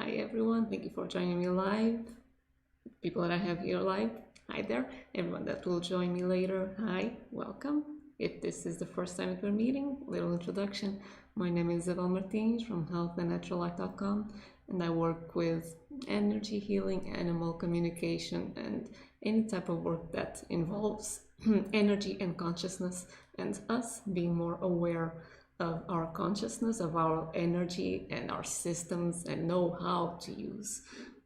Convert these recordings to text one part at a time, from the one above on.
Hi everyone, thank you for joining me live. People that I have here live, hi there. Everyone that will join me later, hi, welcome. If this is the first time that we're meeting, little introduction. My name is Isabel Martins from healthandnaturallife.com, and I work with energy healing, animal communication, and any type of work that involves energy and consciousness, and us being more aware of our consciousness, of our energy and our systems, and know how to use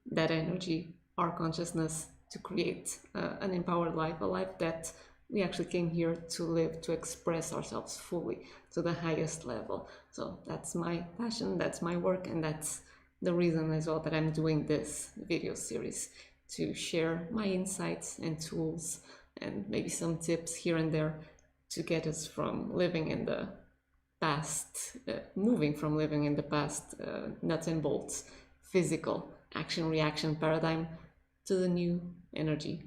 that energy, our consciousness, to create an empowered life, a life that we actually came here to live, to express ourselves fully to the highest level. So that's my passion, that's my work, and that's the reason as well that I'm doing this video series, to share my insights and tools and maybe some tips here and there to get us from living in the past, moving from living in the past, nuts and bolts, physical action-reaction paradigm, to the new energy.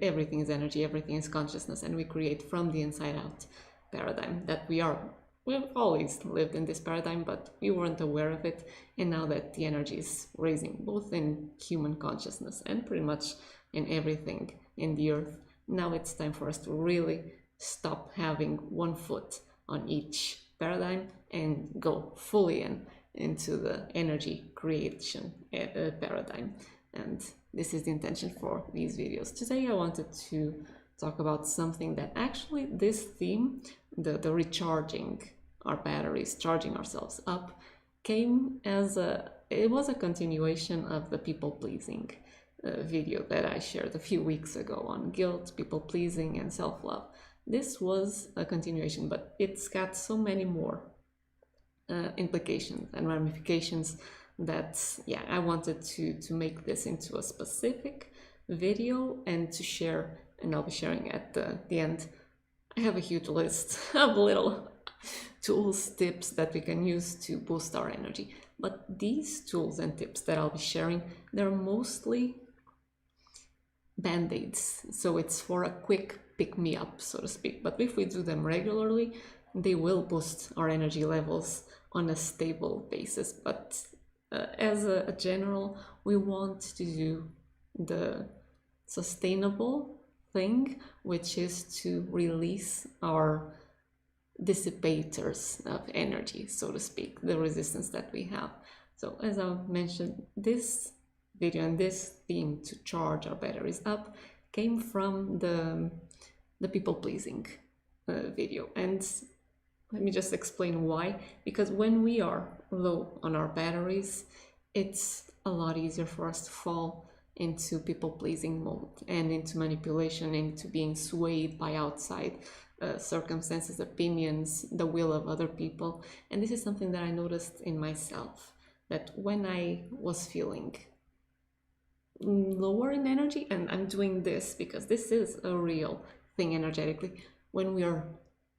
Everything is energy, everything is consciousness, and we create from the inside out paradigm that we've always lived in this paradigm, but we weren't aware of it. And now that the energy is raising, both in human consciousness and pretty much in everything in the earth, now it's time for us to really stop having one foot on each paradigm and go fully into the energy creation paradigm. And this is the intention for these videos. Today I wanted to talk about something that actually, this theme, the recharging our batteries, charging ourselves up, came as it was a continuation of the people-pleasing video that I shared a few weeks ago on guilt, people-pleasing, and self-love. This was a continuation, but it's got so many more implications and ramifications that, yeah, I wanted to make this into a specific video and to share, and I'll be sharing at the end. I have a huge list of little tools, tips that we can use to boost our energy. But these tools and tips that I'll be sharing, they're mostly band-aids. So it's for a quick pick-me-up, so to speak. But if we do them regularly, they will boost our energy levels on a stable basis. But as a general, we want to do the sustainable thing, which is to release our dissipators of energy, so to speak, the resistance that we have. So as I mentioned, this video and this theme to charge our batteries up came from the people-pleasing video. And let me just explain why. Because when we are low on our batteries, it's a lot easier for us to fall into people-pleasing mode and into manipulation, into being swayed by outside circumstances, opinions, the will of other people. And this is something that I noticed in myself, that when I was feeling lower in energy, and I'm doing this because this is a real thing energetically, when we are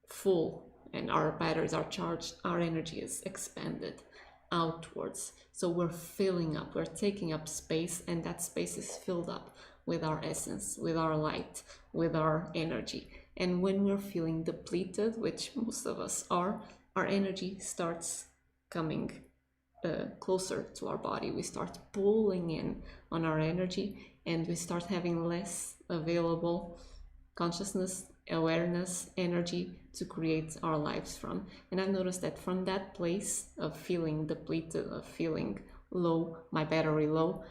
full and our batteries are charged, our energy is expanded outwards. So we're filling up, we're taking up space, and that space is filled up with our essence, with our light, with our energy. And when we're feeling depleted, which most of us are, our energy starts coming closer to our body. We start pulling in on our energy, and we start having less available consciousness, awareness, energy to create our lives from. And I've noticed that from that place of feeling depleted, of feeling low, my battery low,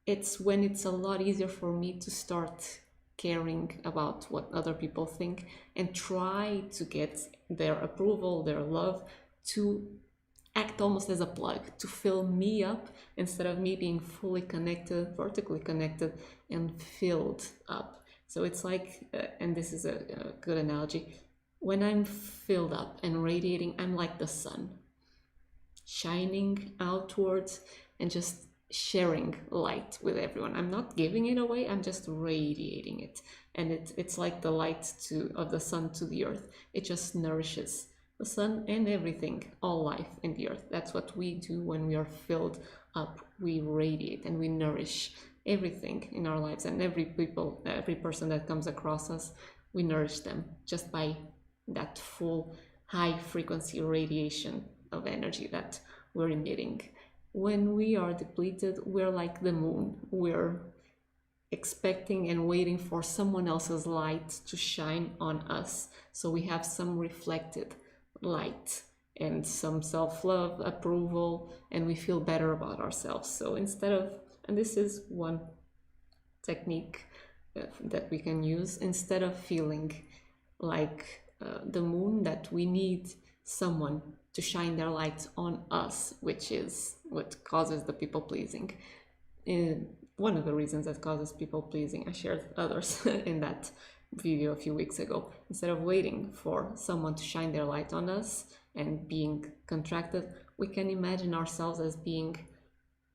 it's when it's a lot easier for me to start caring about what other people think and try to get their approval, their love, to act almost as a plug, to fill me up instead of me being fully connected, vertically connected, and filled up. So it's like, and this is a good analogy, when I'm filled up and radiating, I'm like the sun, shining outwards and just sharing light with everyone. I'm not giving it away, I'm just radiating it. And it's like the light of the sun to the earth. It just nourishes the sun and everything, all life in the earth. That's what we do when we are filled up. We radiate and we nourish everything in our lives, and every person that comes across us, we nourish them just by that full high frequency radiation of energy that we're emitting. When we are depleted, we're like the moon. We're expecting and waiting for someone else's light to shine on us. So we have some reflected light and some self-love, approval, and we feel better about ourselves. So instead of, and this is one technique that we can use, instead of feeling like the moon, that we need someone to shine their light on us, which is what causes the people pleasing. One of the reasons that causes people pleasing, I shared others in that video a few weeks ago. Instead of waiting for someone to shine their light on us and being contracted, we can imagine ourselves as being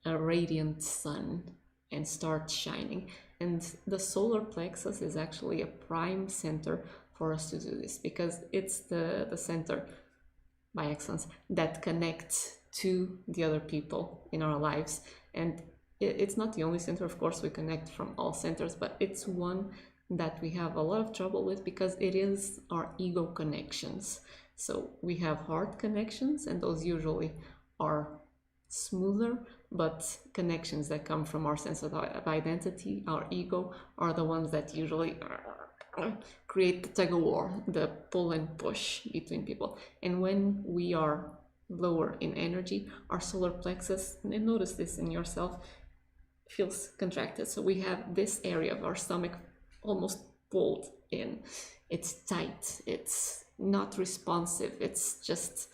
a radiant sun and start shining. And the solar plexus is actually a prime center for us to do this, because it's the center by excellence that connects to the other people in our lives. And it's not the only center, of course, we connect from all centers, but it's one that we have a lot of trouble with because it is our ego connections. So we have heart connections, and those usually are smoother, but connections that come from our sense of identity, our ego, are the ones that usually create the tug of war, the pull and push between people. And when we are lower in energy, our solar plexus, and notice this in yourself, feels contracted. So we have this area of our stomach almost pulled in. It's tight, it's not responsive, it's just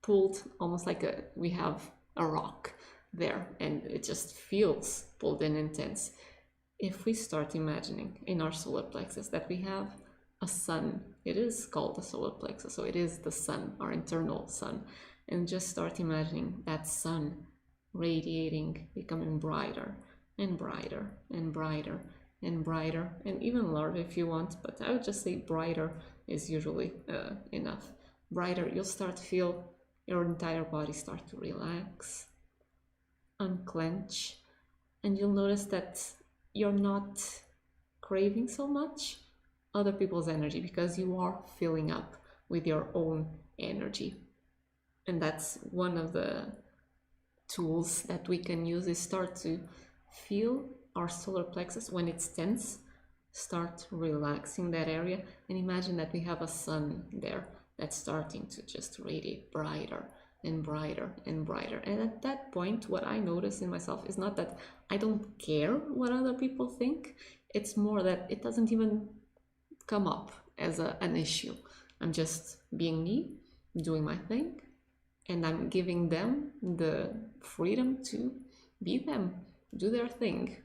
pulled, almost like we have a rock there, and it just feels pulled in intense. If we start imagining in our solar plexus that we have a sun, it is called the solar plexus, so it is the sun, our internal sun, and just start imagining that sun radiating, becoming brighter and brighter and brighter and brighter, and even larger if you want, but I would just say brighter is usually enough. Brighter, you'll start to feel your entire body start to relax, unclench, and you'll notice that you're not craving so much other people's energy because you are filling up with your own energy. And that's one of the tools that we can use, is start to feel our solar plexus when it's tense, start relaxing that area, and imagine that we have a sun there that's starting to just radiate brighter and brighter and brighter. And at that point, what I notice in myself is not that I don't care what other people think, it's more that it doesn't even come up as an issue. I'm just being me, doing my thing, and I'm giving them the freedom to be them, do their thing.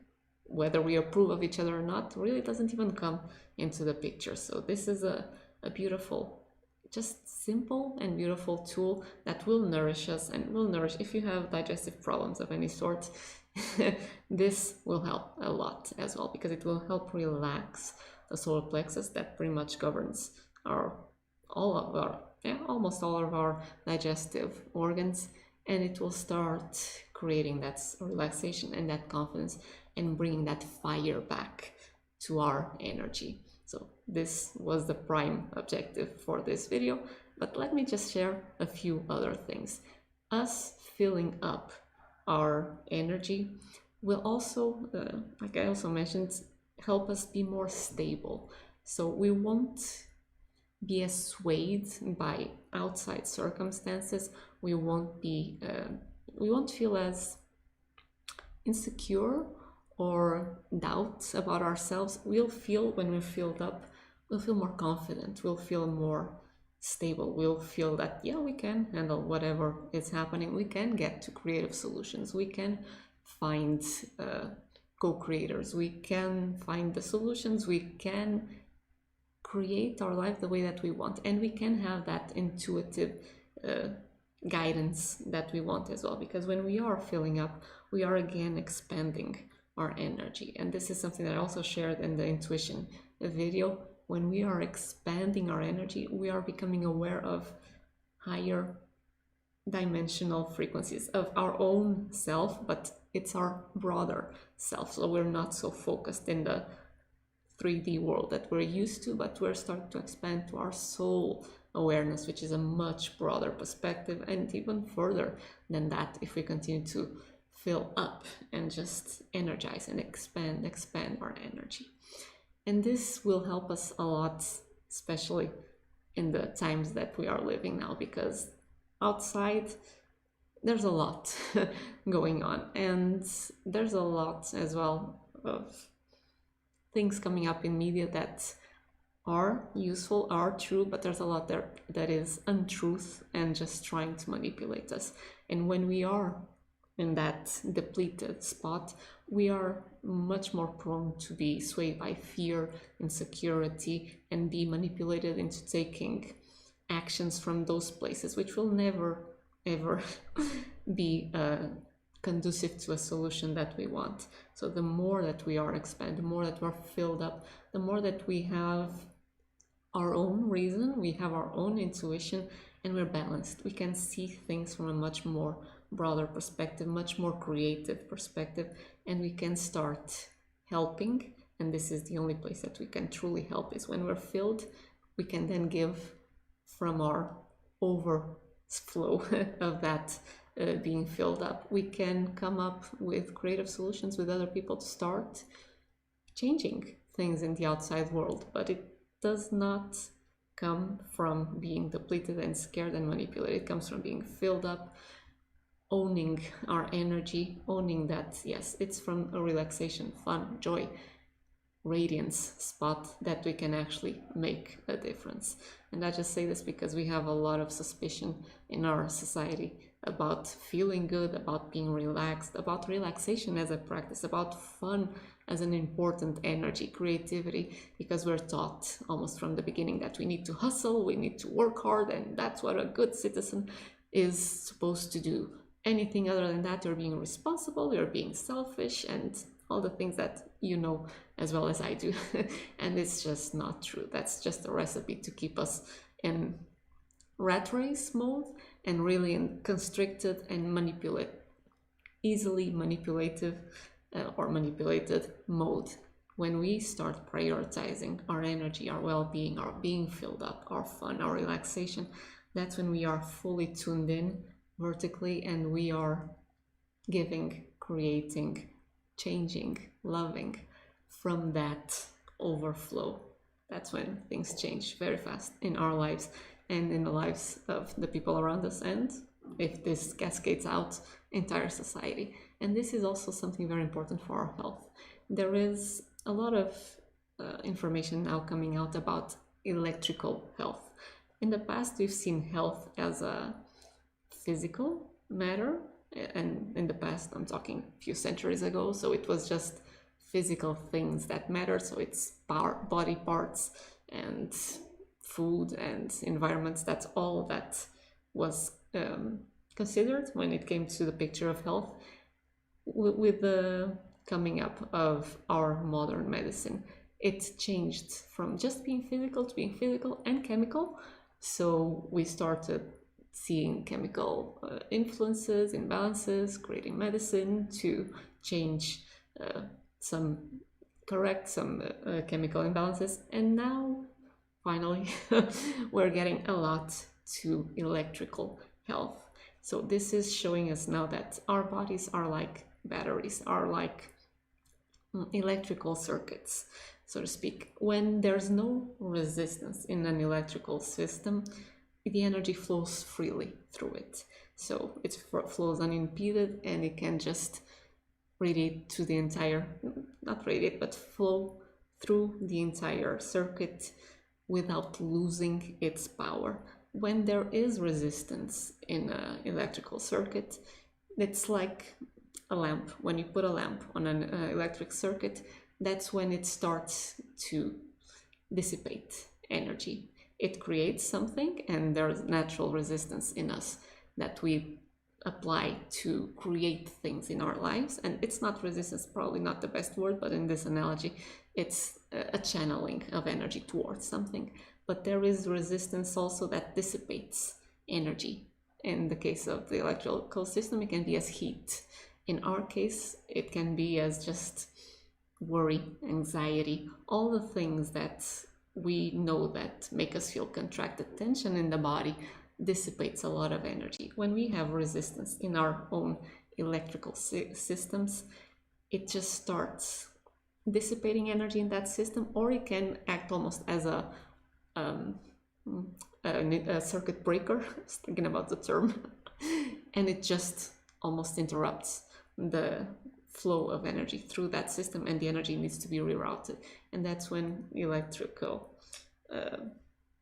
Whether we approve of each other or not really doesn't even come into the picture. So this is a beautiful, just simple and beautiful tool that will nourish us and will nourish, if you have digestive problems of any sort, this will help a lot as well, because it will help relax the solar plexus that pretty much governs almost all of our digestive organs, and it will start creating that relaxation and that confidence and bringing that fire back to our energy. So this was the prime objective for this video, but let me just share a few other things. Us filling up our energy will also, like I also mentioned, help us be more stable. So we won't be as swayed by outside circumstances. We won't feel as insecure or doubts about ourselves. We'll feel, when we're filled up, we'll feel more confident, we'll feel more stable, we'll feel that, yeah, we can handle whatever is happening, we can get to creative solutions, we can find co-creators, we can find the solutions, we can create our life the way that we want, and we can have that intuitive guidance that we want as well, because when we are filling up, we are again expanding our energy. And this is something that I also shared in the intuition video. When we are expanding our energy, we are becoming aware of higher dimensional frequencies of our own self, but it's our broader self. So we're not so focused in the 3D world that we're used to, but we're starting to expand to our soul awareness, which is a much broader perspective, and even further than that, if we continue to fill up and just energize and expand our energy. And this will help us a lot, especially in the times that we are living now, because outside there's a lot going on, and there's a lot as well of things coming up in media that are useful, are true, but there's a lot there that is untruth and just trying to manipulate us. And when we are in that depleted spot, we are much more prone to be swayed by fear, insecurity, and be manipulated into taking actions from those places, which will never ever be conducive to a solution that we want. So the more that we are expanded, the more that we're filled up, the more that we have our own reason, we have our own intuition, and we're balanced. We can see things from a much more broader perspective, much more creative perspective, and we can start helping. And this is the only place that we can truly help, is when we're filled. We can then give from our overflow of that being filled up. We can come up with creative solutions with other people to start changing things in the outside world, but it does not come from being depleted and scared and manipulated. It comes from being filled up, owning our energy, owning that, yes, it's from a relaxation, fun, joy, radiance spot that we can actually make a difference. And I just say this because we have a lot of suspicion in our society about feeling good, about being relaxed, about relaxation as a practice, about fun as an important energy, creativity, because we're taught almost from the beginning that we need to hustle, we need to work hard, and that's what a good citizen is supposed to do. Anything other than that, you're being irresponsible, you're being selfish, and all the things that you know as well as I do. And it's just not true. That's just a recipe to keep us in rat race mode and really in constricted and easily manipulative or manipulated mode. When we start prioritizing our energy, our well-being, our being filled up, our fun, our relaxation, that's when we are fully tuned in vertically, and we are giving, creating, changing, loving from that overflow. That's when things change very fast in our lives and in the lives of the people around us, and if this cascades out, entire society. And this is also something very important for our health. There is a lot of information now coming out about electrical health. In the past, we've seen health as a physical matter, and in the past, I'm talking a few centuries ago, so it was just physical things that matter. So it's body parts and food and environments. That's all that was considered when it came to the picture of health. With the coming up of our modern medicine, it changed from just being physical to being physical and chemical. So we started seeing chemical influences, imbalances, creating medicine to change correct some chemical imbalances. And now, finally, we're getting a lot to electrical health. So this is showing us now that our bodies are like batteries, are like electrical circuits, so to speak. When there's no resistance in an electrical system, the energy flows freely through it. So it flows unimpeded, and it can just radiate to the entire, not radiate, but flow through the entire circuit without losing its power. When there is resistance in an electrical circuit, it's like a lamp. When you put a lamp on an electric circuit, that's when it starts to dissipate energy. It creates something, and there's natural resistance in us that we apply to create things in our lives. And it's not resistance, probably not the best word, but in this analogy, it's a channeling of energy towards something. But there is resistance also that dissipates energy. In the case of the electrical system, it can be as heat. In our case, it can be as just worry, anxiety, all the things that we know that make us feel contracted. Tension in the body dissipates a lot of energy. When we have resistance in our own electrical systems, it just starts dissipating energy in that system, or it can act almost as a circuit breaker. I was thinking about the term. And it just almost interrupts the flow of energy through that system, and the energy needs to be rerouted. And that's when electrical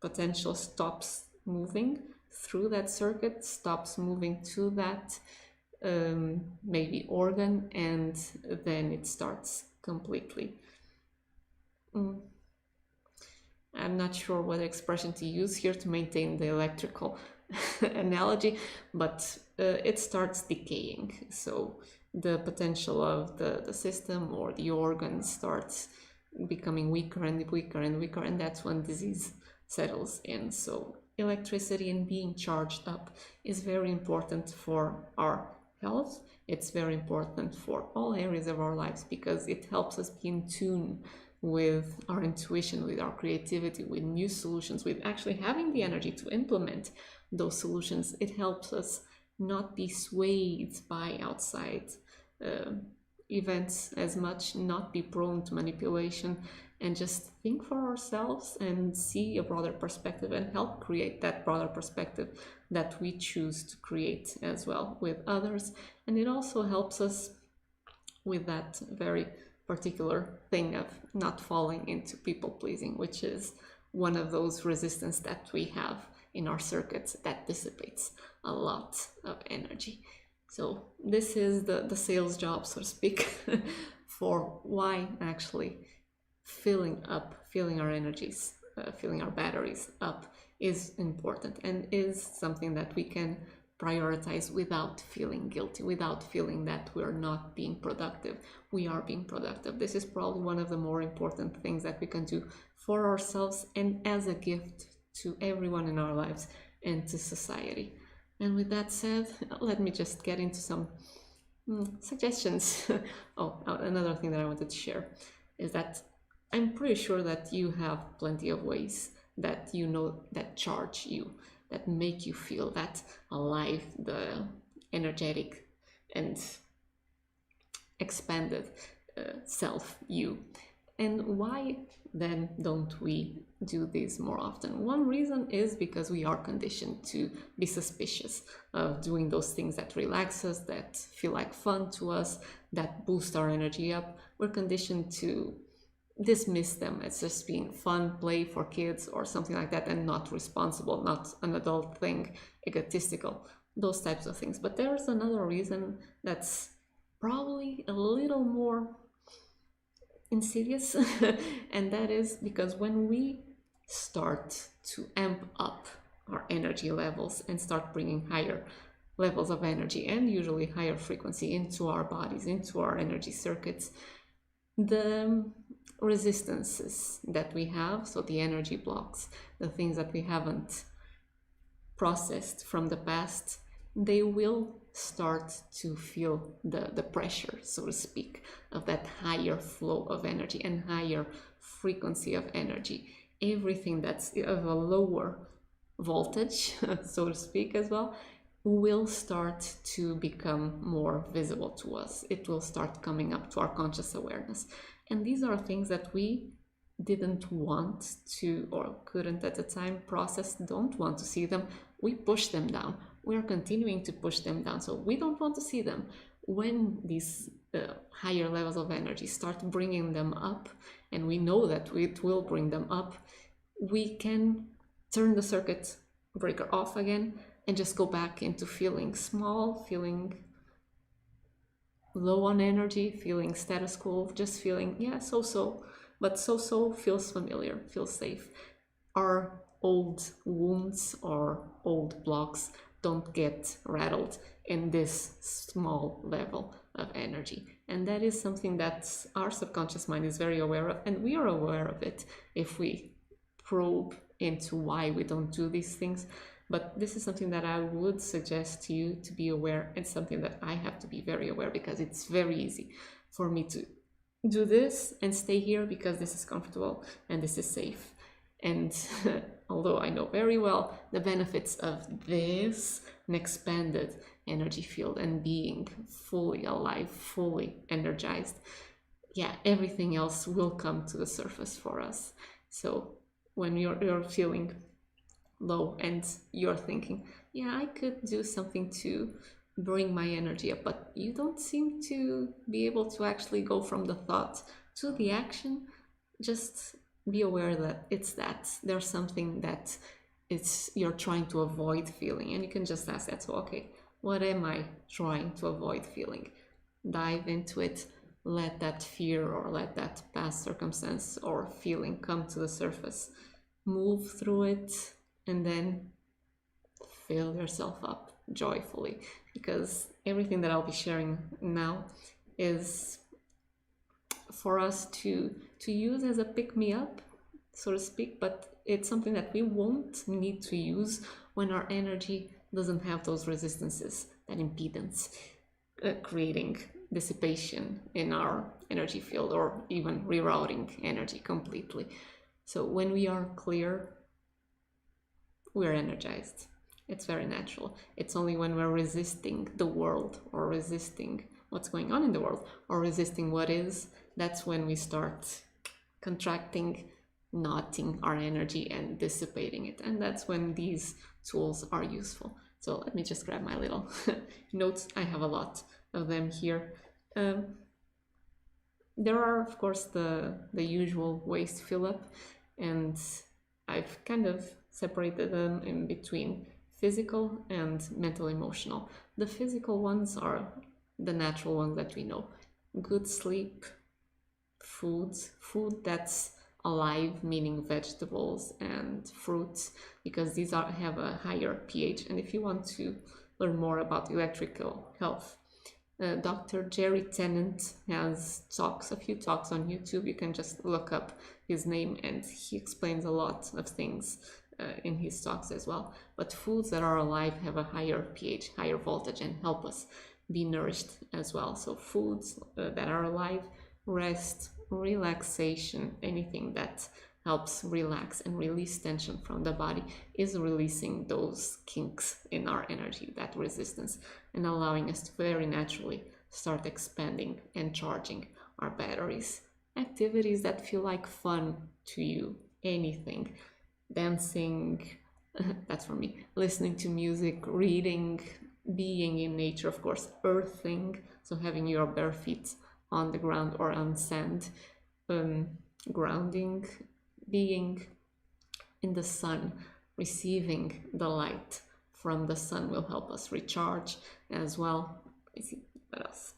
potential stops moving through that circuit, stops moving to that maybe organ, and then it starts completely. I'm not sure what expression to use here to maintain the electrical analogy, but it starts decaying. So the potential of the system or the organ starts becoming weaker and weaker and weaker, and that's when disease settles in. So electricity and being charged up is very important for our health. It's very important for all areas of our lives because it helps us be in tune with our intuition, with our creativity, with new solutions, with actually having the energy to implement those solutions. It helps us not be swayed by outside events as much, not be prone to manipulation, and just think for ourselves and see a broader perspective and help create that broader perspective that we choose to create as well with others. And it also helps us with that very particular thing of not falling into people pleasing, which is one of those resistance that we have in our circuits that dissipates a lot of energy. So this is the sales job, so to speak, for why actually filling our energies, filling our batteries up is important and is something that we can prioritize without feeling guilty, without feeling that we're not being productive. We are being productive. This is probably one of the more important things that we can do for ourselves and as a gift to everyone in our lives and to society. And with that said, let me just get into some suggestions. Another thing that I wanted to share is that I'm pretty sure that you have plenty of ways that you know that charge you, that make you feel that alive, the energetic and expanded self you. And why then don't we do this more often? One reason is because we are conditioned to be suspicious of doing those things that relax us, that feel like fun to us, that boost our energy up. We're conditioned to dismiss them as just being fun, play for kids or something like that, and not responsible, not an adult thing, egotistical, those types of things. But there's another reason that's probably a little more insidious, and that is because when we start to amp up our energy levels and start bringing higher levels of energy and usually higher frequency into our bodies, into our energy circuits, the resistances that we have, so the energy blocks, the things that we haven't processed from the past, they will start to feel the pressure, so to speak, of that higher flow of energy and higher frequency of energy. Everything that's of a lower voltage, so to speak, as well, will start to become more visible to us. It will start coming up to our conscious awareness. And these are things that we didn't want to or couldn't at the time process, don't want to see them. We push them down. We are continuing to push them down. So we don't want to see them. When these higher levels of energy start bringing them up, and we know that it will bring them up, we can turn the circuit breaker off again and just go back into feeling small, feeling low on energy, feeling status quo, just feeling, yeah, so-so, but so-so feels familiar, feels safe. Our old wounds or old blocks don't get rattled in this small level of energy. And that is something that our subconscious mind is very aware of, and we are aware of it if we probe into why we don't do these things. But this is something that I would suggest to you to be aware, and something that I have to be very aware, because it's very easy for me to do this and stay here because this is comfortable and this is safe. And although I know very well the benefits of this an expanded energy field and being fully alive, fully energized, yeah, everything else will come to the surface for us. So when you're feeling low and you're thinking, yeah, I could do something to bring my energy up, but you don't seem to be able to actually go from the thought to the action, just be aware that there's something that you're trying to avoid feeling, and you can just ask that. So okay, what am I trying to avoid feeling? Dive into it, let that fear or let that past circumstance or feeling come to the surface, move through it, and then fill yourself up joyfully, because everything that I'll be sharing now is for us to use as a pick-me-up, so to speak, but it's something that we won't need to use when our energy doesn't have those resistances, that impedance, creating dissipation in our energy field or even rerouting energy completely. So when we are clear, we're energized. It's very natural. It's only when we're resisting the world or resisting what's going on in the world or resisting what is, that's when we start contracting, knotting our energy and dissipating it. And that's when these tools are useful. So let me just grab my little notes. I have a lot of them here. There are, of course, the usual ways to fill up, and I've kind of separated them in between physical and mental emotional. The physical ones are the natural ones that we know. Good sleep, food that's alive, meaning vegetables and fruits, because these have a higher pH. And if you want to learn more about electrical health, Dr. Jerry Tennant has a few talks on YouTube. You can just look up his name and he explains a lot of things in his talks as well. But foods that are alive have a higher pH, higher voltage, and help us be nourished as well. So foods that are alive, rest, relaxation, anything that helps relax and release tension from the body is releasing those kinks in our energy, that resistance, and allowing us to very naturally start expanding and charging our batteries. Activities that feel like fun to you, anything, dancing, that's for me, listening to music, reading, being in nature, of course, earthing, so having your bare feet on the ground or on sand, grounding, being in the sun, receiving the light from the sun will help us recharge as well. Let's see, what else?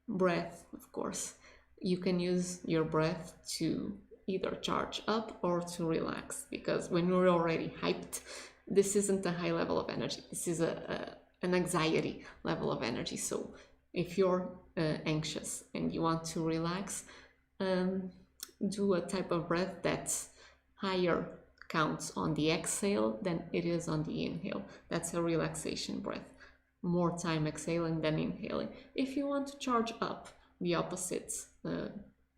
Breath, of course. You can use your breath to either charge up or to relax, because when we're already hyped, this isn't a high level of energy. This is an anxiety level of energy. So if you're anxious and you want to relax, do a type of breath that's higher counts on the exhale than it is on the inhale. That's a relaxation breath. More time exhaling than inhaling. If you want to charge up, the opposite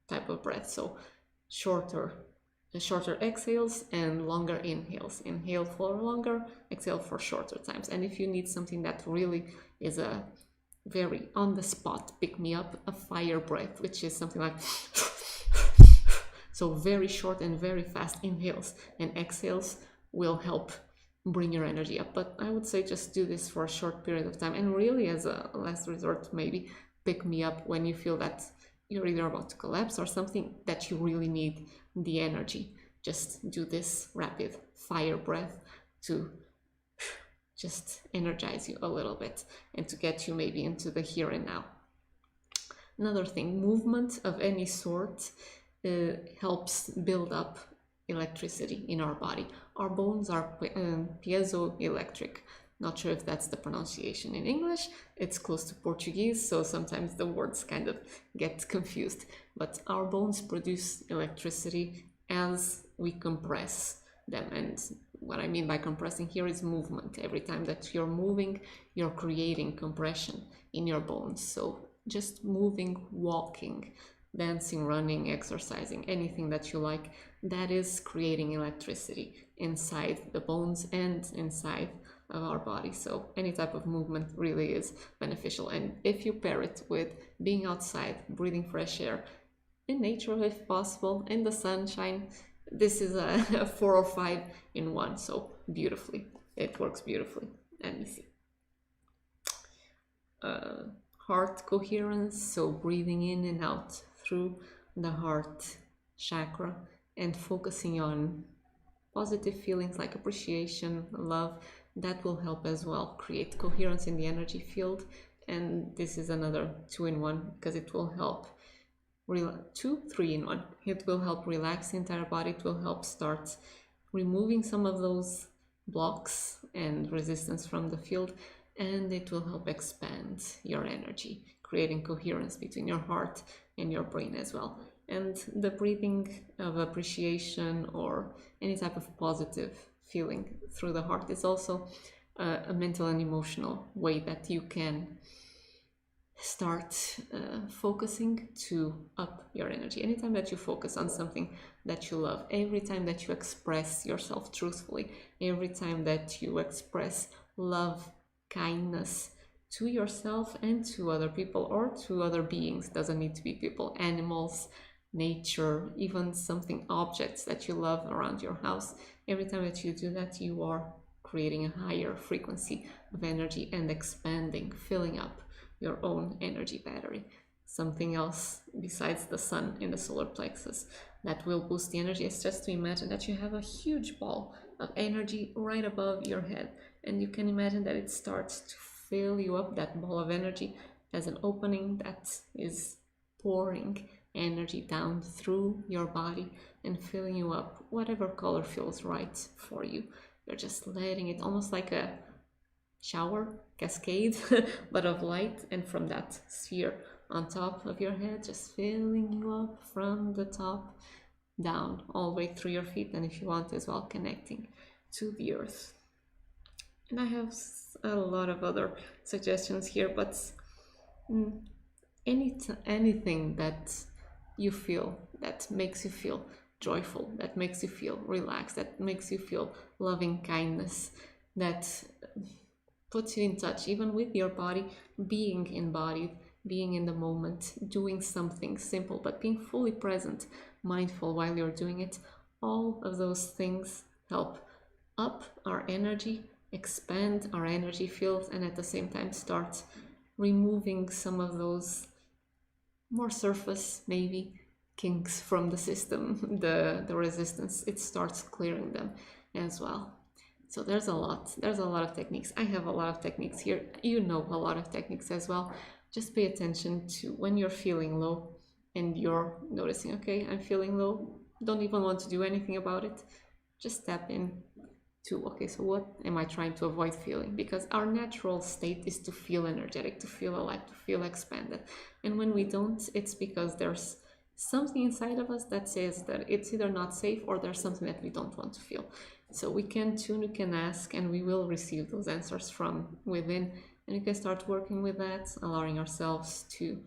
type of breath. So shorter exhales and longer inhales. Inhale for longer, exhale for shorter times. And if you need something that really is a very on the spot pick me up, a fire breath, which is something like so very short and very fast inhales and exhales will help bring your energy up. But I would say just do this for a short period of time, and really as a last resort, maybe pick me up when you feel that you're either about to collapse or something that you really need the energy. Just do this rapid fire breath to just energize you a little bit and to get you maybe into the here and now. Another thing, movement of any sort helps build up electricity in our body. Our bones are piezoelectric. Not sure if that's the pronunciation in English. It's close to Portuguese, so sometimes the words kind of get confused. But our bones produce electricity as we compress them. And what I mean by compressing here is movement. Every time that you're moving, you're creating compression in your bones. So just moving, walking, dancing, running, exercising, anything that you like, that is creating electricity inside the bones and inside of our body. So any type of movement really is beneficial. And if you pair it with being outside, breathing fresh air, in nature if possible, in the sunshine, this is a 4 or 5 in 1. So beautifully, it works beautifully. Let me see. Heart coherence, so breathing in and out through the heart chakra and focusing on positive feelings like appreciation, love, that will help as well create coherence in the energy field. And this is another 2 in 1 because it will help 3 in 1. It will help relax the entire body. It will help start removing some of those blocks and resistance from the field, and it will help expand your energy, creating coherence between your heart and your brain as well. And the breathing of appreciation or any type of positive feeling through the heart is also a mental and emotional way that you can start focusing to up your energy. Anytime that you focus on something that you love, every time that you express yourself truthfully, every time that you express love, kindness to yourself and to other people or to other beings, doesn't need to be people, animals, nature, even something, objects that you love around your house, every time that you do that, you are creating a higher frequency of energy and expanding, filling up your own energy battery. Something else besides the sun in the solar plexus that will boost the energy is just to imagine that you have a huge ball of energy right above your head, and you can imagine that it starts to fill you up. That ball of energy has an opening that is pouring energy down through your body and filling you up, whatever color feels right for you. You're just letting it, almost like a shower cascade but of light, and from that sphere on top of your head, just filling you up from the top down all the way through your feet, and if you want as well, connecting to the earth. And I have a lot of other suggestions here, but anything that you feel that makes you feel joyful, that makes you feel relaxed, that makes you feel loving kindness, that puts you in touch even with your body, being embodied, being in the moment, doing something simple but being fully present, mindful while you're doing it. All of those things help up our energy, expand our energy field, and at the same time start removing some of those more surface maybe kinks from the system, the resistance. It starts clearing them as well. So there's a lot of techniques. I have a lot of techniques here. You know a lot of techniques as well. Just pay attention to when you're feeling low and you're noticing, okay, I'm feeling low, don't even want to do anything about it. Just tap in to, okay, so what am I trying to avoid feeling? Because our natural state is to feel energetic, to feel alive, to feel expanded. And when we don't, it's because there's something inside of us that says that it's either not safe or there's something that we don't want to feel. So we can tune, we can ask, and we will receive those answers from within. And we can start working with that, allowing ourselves to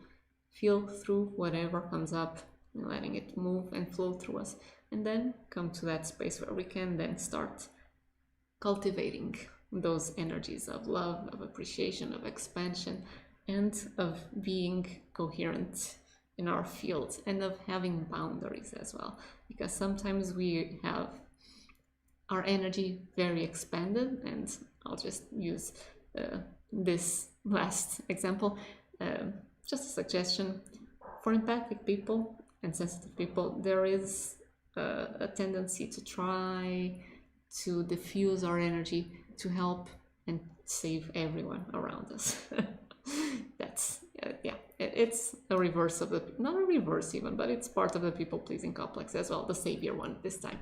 feel through whatever comes up and letting it move and flow through us. And then come to that space where we can then start cultivating those energies of love, of appreciation, of expansion, and of being coherent in our field, and of having boundaries as well. Because sometimes we have our energy very expanded, and I'll just use this last example, just a suggestion. For empathic people and sensitive people, there is a tendency to try to diffuse our energy to help and save everyone around us. That's it's a reverse of the, not a reverse even, but it's part of the people-pleasing complex as well, the savior one this time.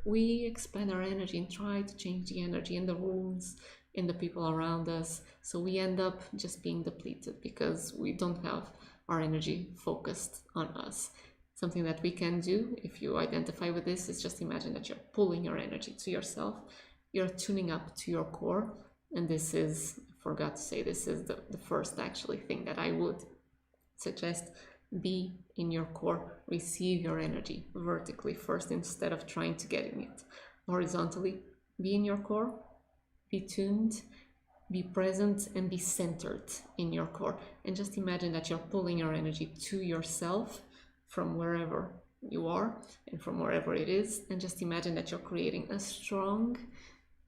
We expand our energy and try to change the energy in the rooms, in the people around us, so we end up just being depleted because we don't have our energy focused on us. Something that we can do, if you identify with this, is just imagine that you're pulling your energy to yourself, you're tuning up to your core, and this is, I forgot to say, this is the first actually thing that I would suggest, Be in your core, receive your energy vertically first instead of trying to get in it. Horizontally, be in your core, be tuned, be present, and be centered in your core. And just imagine that you're pulling your energy to yourself from wherever you are and from wherever it is. And just imagine that you're creating a strong,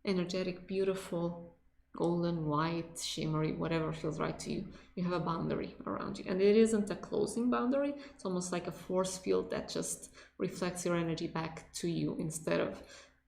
energetic, beautiful, golden, white, shimmery, whatever feels right to you. You have a boundary around you. And it isn't a closing boundary. It's almost like a force field that just reflects your energy back to you instead of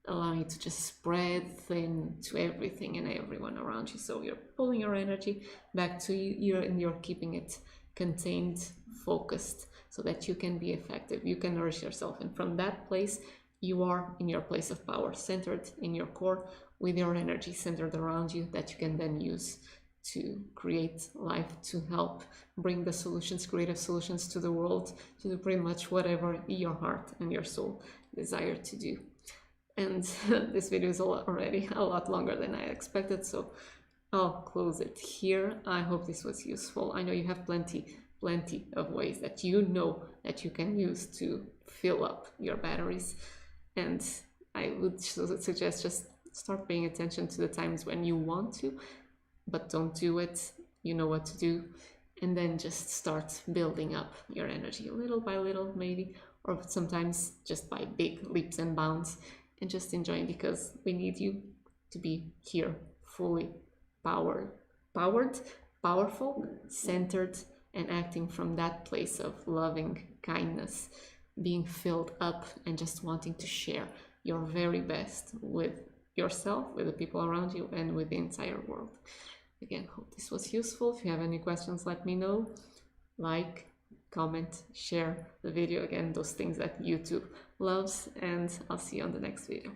allowing it to just spread thin to everything and everyone around you. So you're pulling your energy back to you and you're keeping it contained, focused, so that you can be effective. You can nourish yourself. And from that place, you are in your place of power, centered in your core, with your energy centered around you that you can then use to create life, to help bring the solutions, creative solutions to the world, to do pretty much whatever your heart and your soul desire to do. And this video is already a lot longer than I expected, so I'll close it here. I hope this was useful. I know you have plenty of ways that you know that you can use to fill up your batteries. And I would suggest just start paying attention to the times when you want to, but don't do it. You know what to do. And then just start building up your energy little by little, maybe, or sometimes just by big leaps and bounds, and just enjoying, because we need you to be here fully powered, powerful, centered, and acting from that place of loving kindness, being filled up and just wanting to share your very best with yourself, with the people around you, and with the entire world. Again, hope this was useful. If you have any questions, let me know. Like, comment, share the video. Again, those things that YouTube loves, and I'll see you on the next video.